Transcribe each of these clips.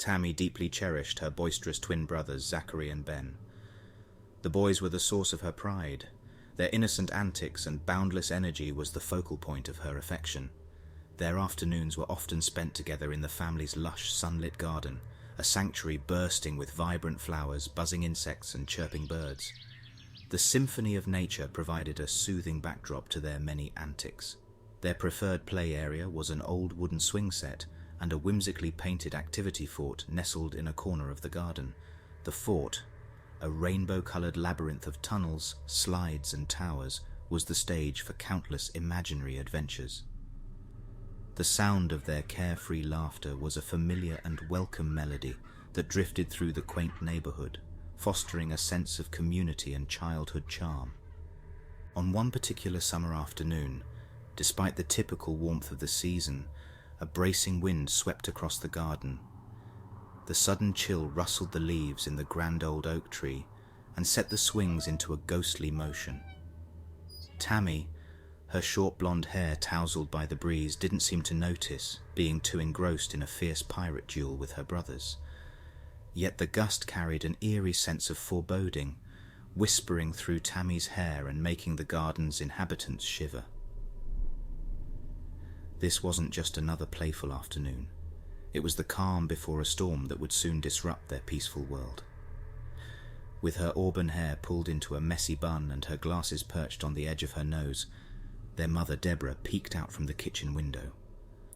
Tammy deeply cherished her boisterous twin brothers, Zachary and Ben. The boys were the source of her pride. Their innocent antics and boundless energy was the focal point of her affection. Their afternoons were often spent together in the family's lush, sunlit garden, a sanctuary bursting with vibrant flowers, buzzing insects, and chirping birds. The symphony of nature provided a soothing backdrop to their many antics. Their preferred play area was an old wooden swing set and a whimsically painted activity fort nestled in a corner of the garden. The fort, a rainbow-colored labyrinth of tunnels, slides, and towers, was the stage for countless imaginary adventures. The sound of their carefree laughter was a familiar and welcome melody that drifted through the quaint neighborhood, fostering a sense of community and childhood charm. On one particular summer afternoon, despite the typical warmth of the season, a bracing wind swept across the garden. The sudden chill rustled the leaves in the grand old oak tree and set the swings into a ghostly motion. Tammy, her short blonde hair tousled by the breeze, didn't seem to notice, being too engrossed in a fierce pirate duel with her brothers. Yet the gust carried an eerie sense of foreboding, whispering through Tammy's hair and making the garden's inhabitants shiver. This wasn't just another playful afternoon. It was the calm before a storm that would soon disrupt their peaceful world. With her auburn hair pulled into a messy bun and her glasses perched on the edge of her nose, their mother Deborah peeked out from the kitchen window.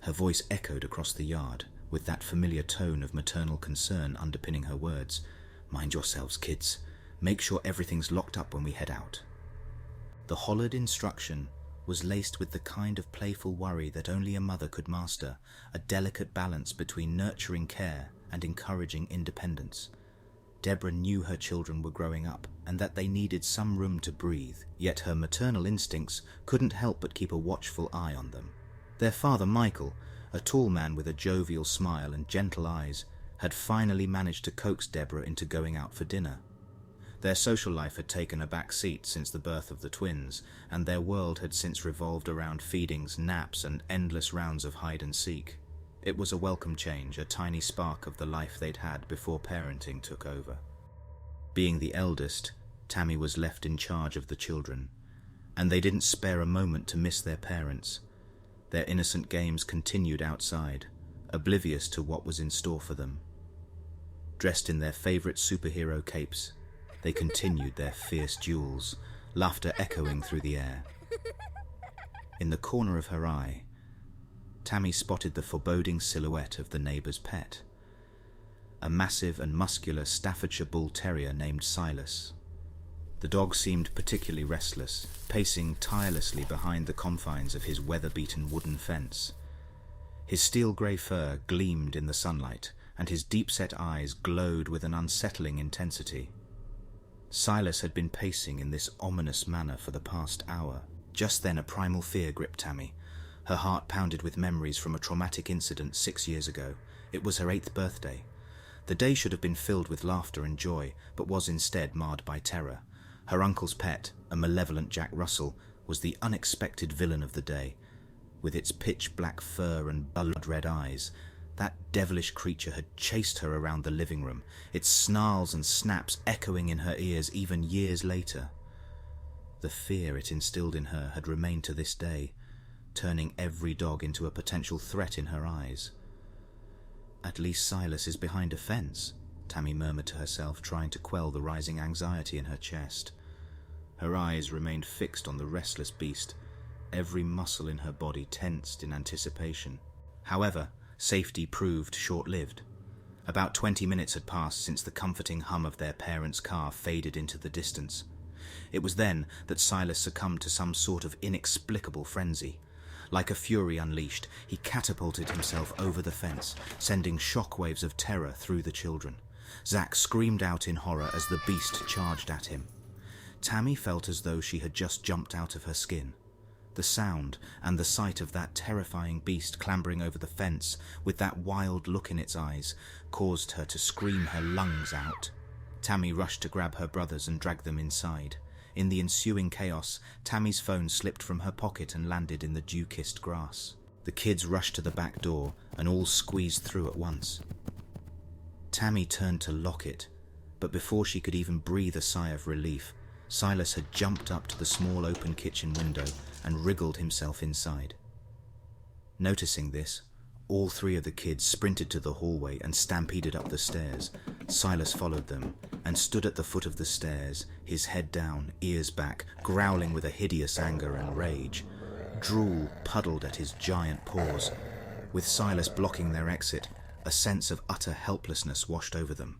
Her voice echoed across the yard, with that familiar tone of maternal concern underpinning her words. "Mind yourselves, kids. Make sure everything's locked up when we head out." The hollered instruction was laced with the kind of playful worry that only a mother could master, a delicate balance between nurturing care and encouraging independence. Deborah knew her children were growing up and that they needed some room to breathe, yet her maternal instincts couldn't help but keep a watchful eye on them. Their father, Michael, a tall man with a jovial smile and gentle eyes, had finally managed to coax Deborah into going out for dinner. Their social life had taken a back seat since the birth of the twins, and their world had since revolved around feedings, naps, and endless rounds of hide-and-seek. It was a welcome change, a tiny spark of the life they'd had before parenting took over. Being the eldest, Tammy was left in charge of the children, and they didn't spare a moment to miss their parents. Their innocent games continued outside, oblivious to what was in store for them. Dressed in their favorite superhero capes, they continued their fierce duels, laughter echoing through the air. In the corner of her eye, Tammy spotted the foreboding silhouette of the neighbor's pet, a massive and muscular Staffordshire Bull Terrier named Silas. The dog seemed particularly restless, pacing tirelessly behind the confines of his weather-beaten wooden fence. His steel-grey fur gleamed in the sunlight, and his deep-set eyes glowed with an unsettling intensity. Silas had been pacing in this ominous manner for the past hour. Just then a primal fear gripped Tammy. Her heart pounded with memories from a traumatic incident 6 years ago. It was her 8th birthday. The day should have been filled with laughter and joy, but was instead marred by terror. Her uncle's pet, a malevolent Jack Russell, was the unexpected villain of the day. With its pitch-black fur and blood-red eyes, that devilish creature had chased her around the living room, its snarls and snaps echoing in her ears even years later. The fear it instilled in her had remained to this day, turning every dog into a potential threat in her eyes. "At least Silas is behind a fence," Tammy murmured to herself, trying to quell the rising anxiety in her chest. Her eyes remained fixed on the restless beast, every muscle in her body tensed in anticipation. However, safety proved short-lived. About 20 minutes had passed since the comforting hum of their parents' car faded into the distance. It was then that Silas succumbed to some sort of inexplicable frenzy. Like a fury unleashed, he catapulted himself over the fence, sending shockwaves of terror through the children. Zach screamed out in horror as the beast charged at him. Tammy felt as though she had just jumped out of her skin. The sound and the sight of that terrifying beast clambering over the fence with that wild look in its eyes caused her to scream her lungs out. Tammy rushed to grab her brothers and drag them inside. In the ensuing chaos, Tammy's phone slipped from her pocket and landed in the dew-kissed grass. The kids rushed to the back door and all squeezed through at once. Tammy turned to lock it, but before she could even breathe a sigh of relief, Silas had jumped up to the small open kitchen window and wriggled himself inside. Noticing this, all three of the kids sprinted to the hallway and stampeded up the stairs. Silas followed them and stood at the foot of the stairs, his head down, ears back, growling with a hideous anger and rage. Drool puddled at his giant paws. With Silas blocking their exit, a sense of utter helplessness washed over them.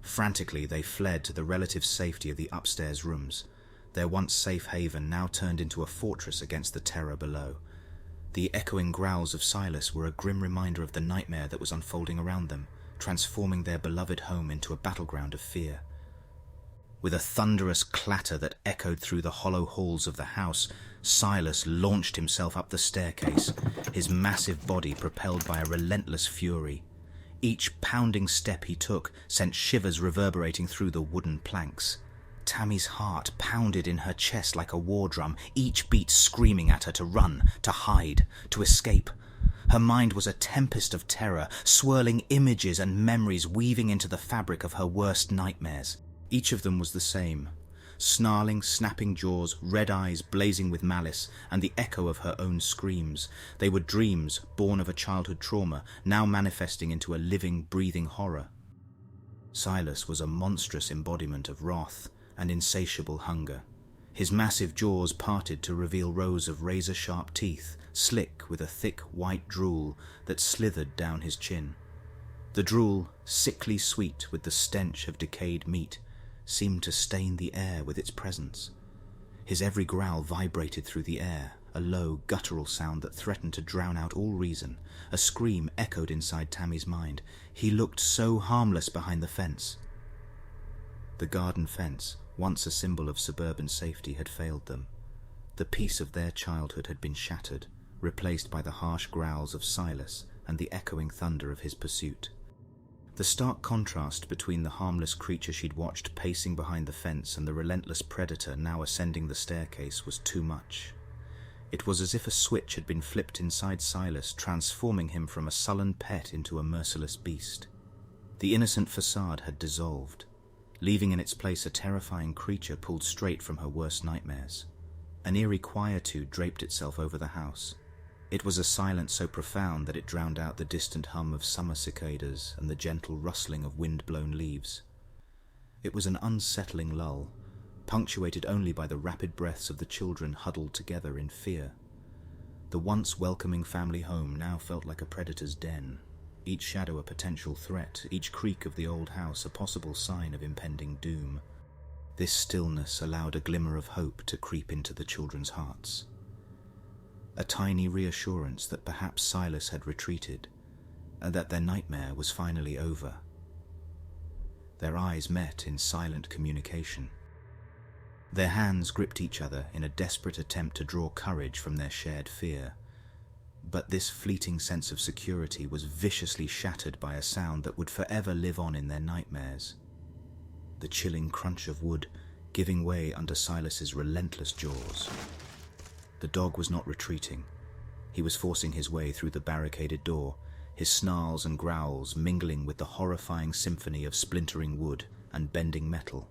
Frantically, they fled to the relative safety of the upstairs rooms. Their once safe haven now turned into a fortress against the terror below. The echoing growls of Silas were a grim reminder of the nightmare that was unfolding around them, transforming their beloved home into a battleground of fear. With a thunderous clatter that echoed through the hollow halls of the house, Silas launched himself up the staircase, his massive body propelled by a relentless fury. Each pounding step he took sent shivers reverberating through the wooden planks. Tammy's heart pounded in her chest like a war drum, each beat screaming at her to run, to hide, to escape. Her mind was a tempest of terror, swirling images and memories weaving into the fabric of her worst nightmares. Each of them was the same. Snarling, snapping jaws, red eyes blazing with malice, and the echo of her own screams. They were dreams born of a childhood trauma, now manifesting into a living, breathing horror. Silas was a monstrous embodiment of wrath and insatiable hunger. His massive jaws parted to reveal rows of razor-sharp teeth, slick with a thick white drool that slithered down his chin. The drool, sickly sweet with the stench of decayed meat, seemed to stain the air with its presence. His every growl vibrated through the air, a low, guttural sound that threatened to drown out all reason. A scream echoed inside Tammy's mind. He looked so harmless behind the fence. The garden fence, once a symbol of suburban safety, had failed them. The peace of their childhood had been shattered, replaced by the harsh growls of Silas and the echoing thunder of his pursuit. The stark contrast between the harmless creature she'd watched pacing behind the fence and the relentless predator now ascending the staircase was too much. It was as if a switch had been flipped inside Silas, transforming him from a sullen pet into a merciless beast. The innocent facade had dissolved, leaving in its place a terrifying creature pulled straight from her worst nightmares. An eerie quietude draped itself over the house. It was a silence so profound that it drowned out the distant hum of summer cicadas and the gentle rustling of wind-blown leaves. It was an unsettling lull, punctuated only by the rapid breaths of the children huddled together in fear. The once welcoming family home now felt like a predator's den, each shadow a potential threat, each creak of the old house a possible sign of impending doom. This stillness allowed a glimmer of hope to creep into the children's hearts. A tiny reassurance that perhaps Silas had retreated, and that their nightmare was finally over. Their eyes met in silent communication. Their hands gripped each other in a desperate attempt to draw courage from their shared fear. But this fleeting sense of security was viciously shattered by a sound that would forever live on in their nightmares. The chilling crunch of wood giving way under Silas's relentless jaws. The dog was not retreating. He was forcing his way through the barricaded door, his snarls and growls mingling with the horrifying symphony of splintering wood and bending metal.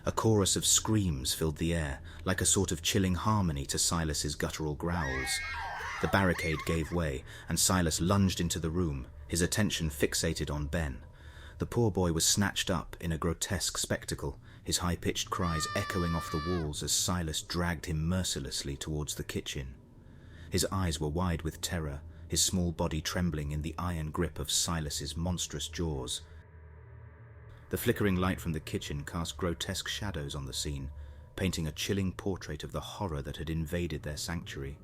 A chorus of screams filled the air, like a sort of chilling harmony to Silas's guttural growls. The barricade gave way, and Silas lunged into the room, his attention fixated on Ben. The poor boy was snatched up in a grotesque spectacle, his high-pitched cries echoing off the walls as Silas dragged him mercilessly towards the kitchen. His eyes were wide with terror, his small body trembling in the iron grip of Silas's monstrous jaws. The flickering light from the kitchen cast grotesque shadows on the scene, painting a chilling portrait of the horror that had invaded their sanctuary.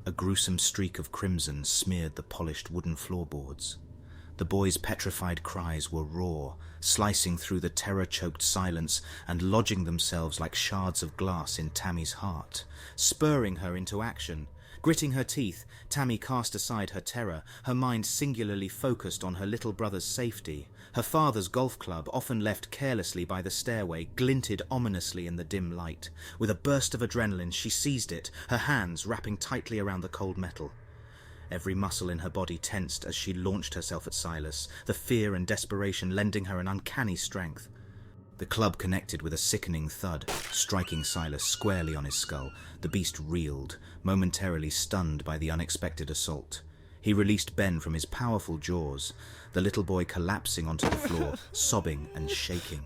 A gruesome streak of crimson smeared the polished wooden floorboards. The boy's petrified cries were raw, slicing through the terror-choked silence and lodging themselves like shards of glass in Tammy's heart, spurring her into action. Gritting her teeth, Tammy cast aside her terror, her mind singularly focused on her little brother's safety. Her father's golf club, often left carelessly by the stairway, glinted ominously in the dim light. With a burst of adrenaline, she seized it, her hands wrapping tightly around the cold metal. Every muscle in her body tensed as she launched herself at Silas, the fear and desperation lending her an uncanny strength. The club connected with a sickening thud, striking Silas squarely on his skull. The beast reeled, momentarily stunned by the unexpected assault. He released Ben from his powerful jaws, the little boy collapsing onto the floor, sobbing and shaking.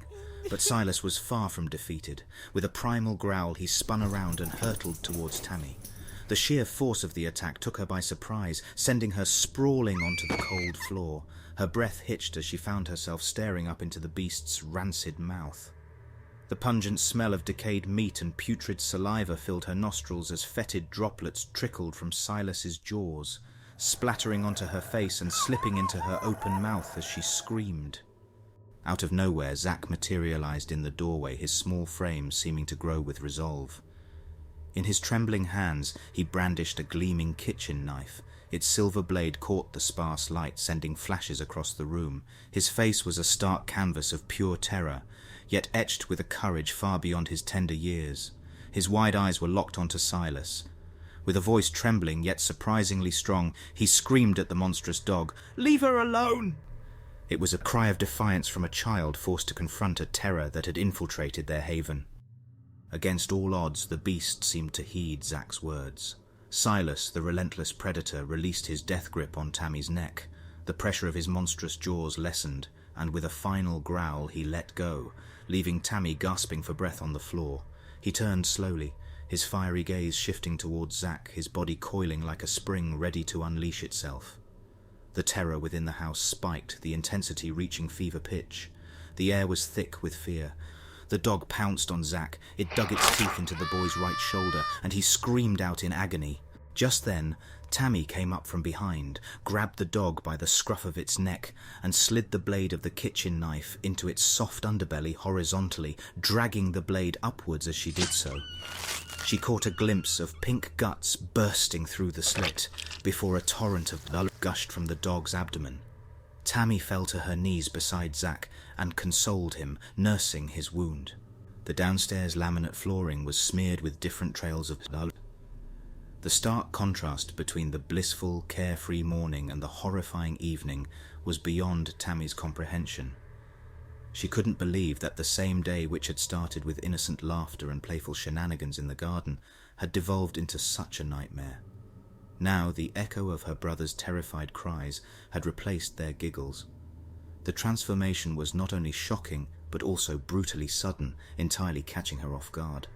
But Silas was far from defeated. With a primal growl, he spun around and hurtled towards Tammy. The sheer force of the attack took her by surprise, sending her sprawling onto the cold floor. Her breath hitched as she found herself staring up into the beast's rancid mouth. The pungent smell of decayed meat and putrid saliva filled her nostrils as fetid droplets trickled from Silas's jaws, splattering onto her face and slipping into her open mouth as she screamed. Out of nowhere, Zack materialized in the doorway, his small frame seeming to grow with resolve. In his trembling hands, he brandished a gleaming kitchen knife. Its silver blade caught the sparse light, sending flashes across the room. His face was a stark canvas of pure terror, yet etched with a courage far beyond his tender years. His wide eyes were locked onto Silas. With a voice trembling yet surprisingly strong, he screamed at the monstrous dog, "Leave her alone!" It was a cry of defiance from a child forced to confront a terror that had infiltrated their haven. Against all odds, the beast seemed to heed Zack's words. Silas, the relentless predator, released his death grip on Tammy's neck. The pressure of his monstrous jaws lessened, and with a final growl he let go, leaving Tammy gasping for breath on the floor. He turned slowly, his fiery gaze shifting towards Zack, his body coiling like a spring ready to unleash itself. The terror within the house spiked, the intensity reaching fever pitch. The air was thick with fear. The dog pounced on Zack. It dug its teeth into the boy's right shoulder, and he screamed out in agony. Just then, Tammy came up from behind, grabbed the dog by the scruff of its neck, and slid the blade of the kitchen knife into its soft underbelly horizontally, dragging the blade upwards as she did so. She caught a glimpse of pink guts bursting through the slit, before a torrent of blood gushed from the dog's abdomen. Tammy fell to her knees beside Zack and consoled him, nursing his wound. The downstairs laminate flooring was smeared with different trails of blood. The stark contrast between the blissful, carefree morning and the horrifying evening was beyond Tammy's comprehension. She couldn't believe that the same day which had started with innocent laughter and playful shenanigans in the garden had devolved into such a nightmare. Now the echo of her brother's terrified cries had replaced their giggles. The transformation was not only shocking, but also brutally sudden, entirely catching her off guard.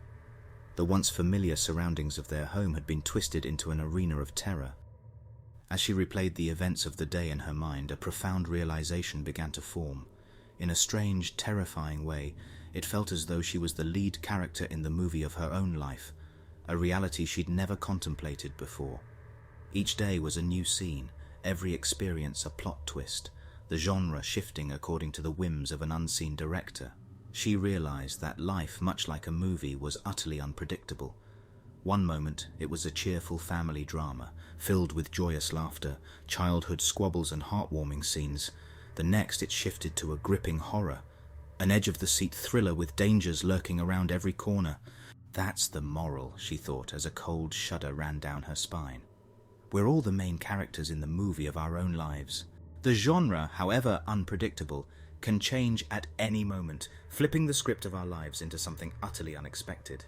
The once familiar surroundings of their home had been twisted into an arena of terror. As she replayed the events of the day in her mind, a profound realization began to form. In a strange, terrifying way, it felt as though she was the lead character in the movie of her own life, a reality she'd never contemplated before. Each day was a new scene, every experience a plot twist, the genre shifting according to the whims of an unseen director. She realized that life, much like a movie, was utterly unpredictable. One moment it was a cheerful family drama, filled with joyous laughter, childhood squabbles and heartwarming scenes. The next it shifted to a gripping horror, an edge-of-the-seat thriller with dangers lurking around every corner. That's the moral, she thought as a cold shudder ran down her spine. We're all the main characters in the movie of our own lives. The genre, however unpredictable, can change at any moment, flipping the script of our lives into something utterly unexpected.